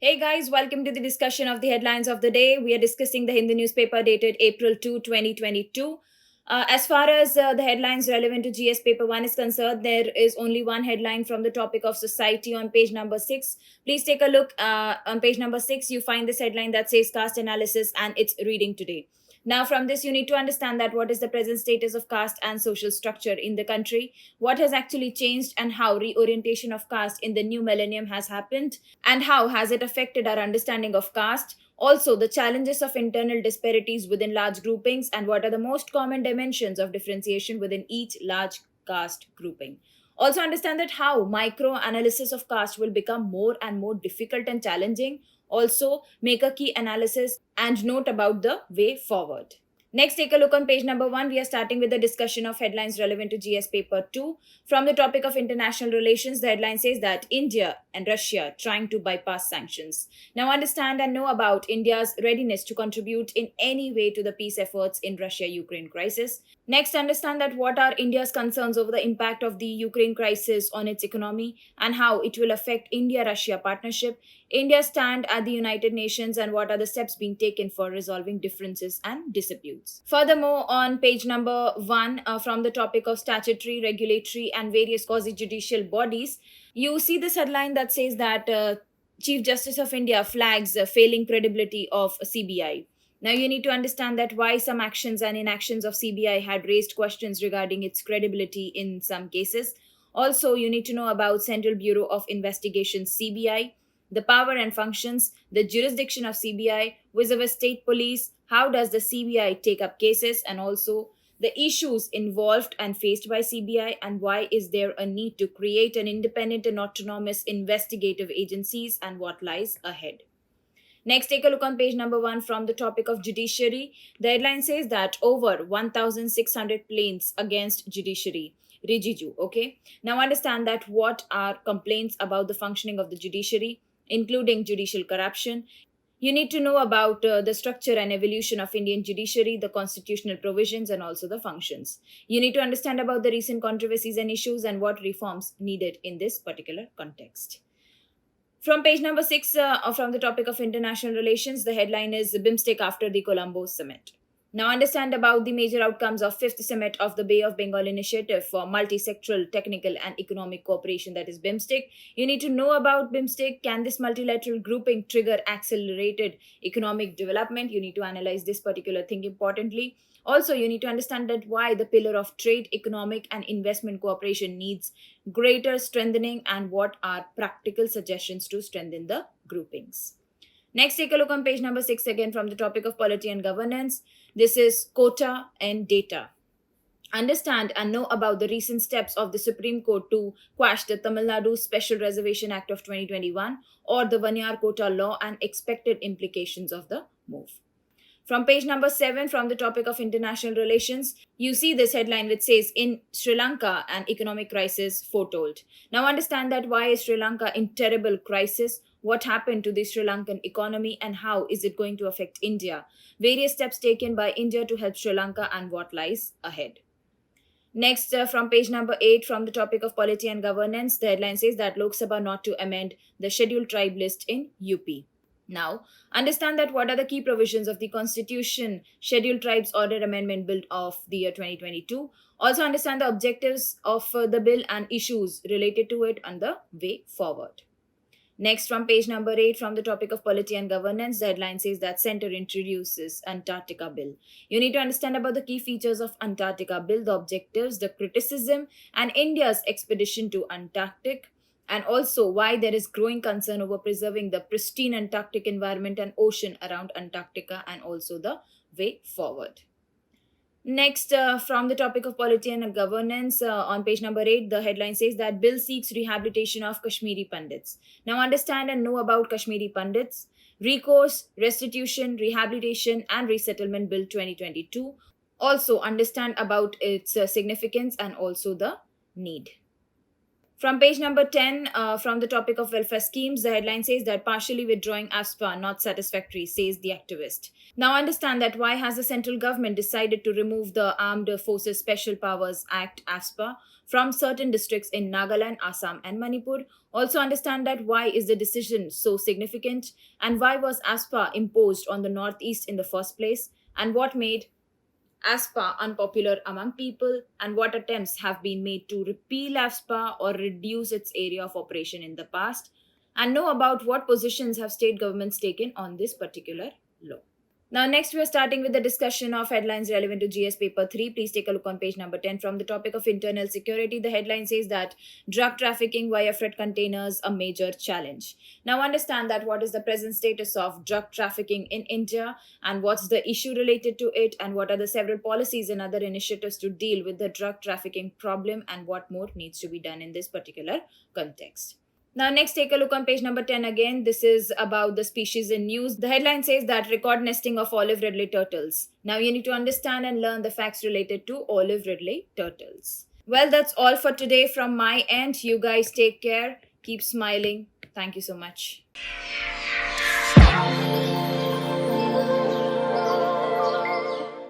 Hey guys, welcome to the discussion of the headlines of the day. We are discussing the Hindu newspaper dated April 2, 2022. As far as the headlines relevant to GS paper 1 is concerned, there is only one headline from the topic of society on page number 6. Please take a look on page number 6. You find this headline that says caste analysis and it's reading today. Now, from this, you need to understand that what is the present status of caste and social structure in the country, what has actually changed, and how reorientation of caste in the new millennium has happened, and how has it affected our understanding of caste. Also, the challenges of internal disparities within large groupings and what are the most common dimensions of differentiation within each large caste grouping. Also, understand that how micro analysis of caste will become more and more difficult and challenging. Also, make a key analysis and note about the way forward. Next, take a look on page number 1. We are starting with the discussion of headlines relevant to GS paper 2. From the topic of international relations, the headline says that India and Russia trying to bypass sanctions. Now, understand and know about India's readiness to contribute in any way to the peace efforts in Russia-Ukraine crisis. Next, understand that what are India's concerns over the impact of the Ukraine crisis on its economy and how it will affect India-Russia partnership, India's stand at the United Nations, and what are the steps being taken for resolving differences and disputes. Furthermore, on page number 1, from the topic of statutory, regulatory, and various quasi-judicial bodies, you see this headline that says that Chief Justice of India flags failing credibility of CBI. Now, you need to understand that why some actions and inactions of CBI had raised questions regarding its credibility in some cases. Also, you need to know about Central Bureau of Investigation CBI, the power and functions, the jurisdiction of CBI, vis-a-vis state police, how does the CBI take up cases, and also the issues involved and faced by CBI, and why is there a need to create an independent and autonomous investigative agencies, and what lies ahead. Next, take a look on page number 1 from the topic of judiciary. The headline says that over 1,600 plaints against judiciary. Rijiju, okay? Now understand that what are complaints about the functioning of the judiciary, including judicial corruption. You need to know about the structure and evolution of Indian judiciary, the constitutional provisions, and also the functions. You need to understand about the recent controversies and issues and what reforms needed in this particular context. From page number 6, from the topic of international relations, the headline is BIMSTEC after the Colombo summit. Now understand about the major outcomes of 5th summit of the Bay of Bengal Initiative for Multisectoral Technical and Economic Cooperation, that is BIMSTEC. You need to know about BIMSTEC. Can this multilateral grouping trigger accelerated economic development? You need to analyze this particular thing importantly. Also, you need to understand that why the pillar of trade, economic, and investment cooperation needs greater strengthening and what are practical suggestions to strengthen the groupings. Next, take a look on page number 6 again from the topic of polity and governance. This is quota and data. Understand and know about the recent steps of the Supreme Court to quash the Tamil Nadu Special Reservation Act of 2021 or the Vanyar Quota law and expected implications of the move. From page number 7, from the topic of international relations, you see this headline which says, in Sri Lanka, an economic crisis foretold. Now understand that why is Sri Lanka in terrible crisis? What happened to the Sri Lankan economy and how is it going to affect India? Various steps taken by India to help Sri Lanka and what lies ahead. Next, from page number 8, from the topic of polity and governance, the headline says that Lok Sabha not to amend the scheduled tribe list in UP. Now, understand that what are the key provisions of the Constitution Scheduled Tribes Order Amendment Bill of the year 2022. Also understand the objectives of the bill and issues related to it and the way forward. Next, from page number 8, from the topic of polity and governance, the headline says that Center introduces Antarctica Bill. You need to understand about the key features of Antarctica Bill, the objectives, the criticism, and India's expedition to Antarctic, and also why there is growing concern over preserving the pristine Antarctic environment and ocean around Antarctica, and also the way forward. Next, from the topic of polity and governance, on page number 8, the headline says that bill seeks rehabilitation of Kashmiri Pandits. Now understand and know about Kashmiri Pandits, recourse, restitution, rehabilitation, and resettlement bill 2022. Also understand about its significance and also the need. From page number 10, from the topic of welfare schemes, the headline says that partially withdrawing ASPA not satisfactory, says the activist. Now understand that why has the central government decided to remove the Armed Forces Special Powers Act ASPA from certain districts in Nagaland, Assam and Manipur. Also understand that why is the decision so significant and why was ASPA imposed on the Northeast in the first place and what made ASPA unpopular among people and what attempts have been made to repeal ASPA or reduce its area of operation in the past, and know about what positions have state governments taken on this particular law. Now, next, we are starting with the discussion of headlines relevant to GS paper 3. Please take a look on page number 10. From the topic of internal security, the headline says that drug trafficking via freight containers a major challenge. Now, understand that what is the present status of drug trafficking in India and what's the issue related to it and what are the several policies and other initiatives to deal with the drug trafficking problem and what more needs to be done in this particular context. Now, next, take a look on page number 10 again. This is about the species in news. The headline says that record nesting of olive ridley turtles. Now, you need to understand and learn the facts related to olive ridley turtles. Well, that's all for today from my end. You guys take care. Keep smiling. Thank you so much.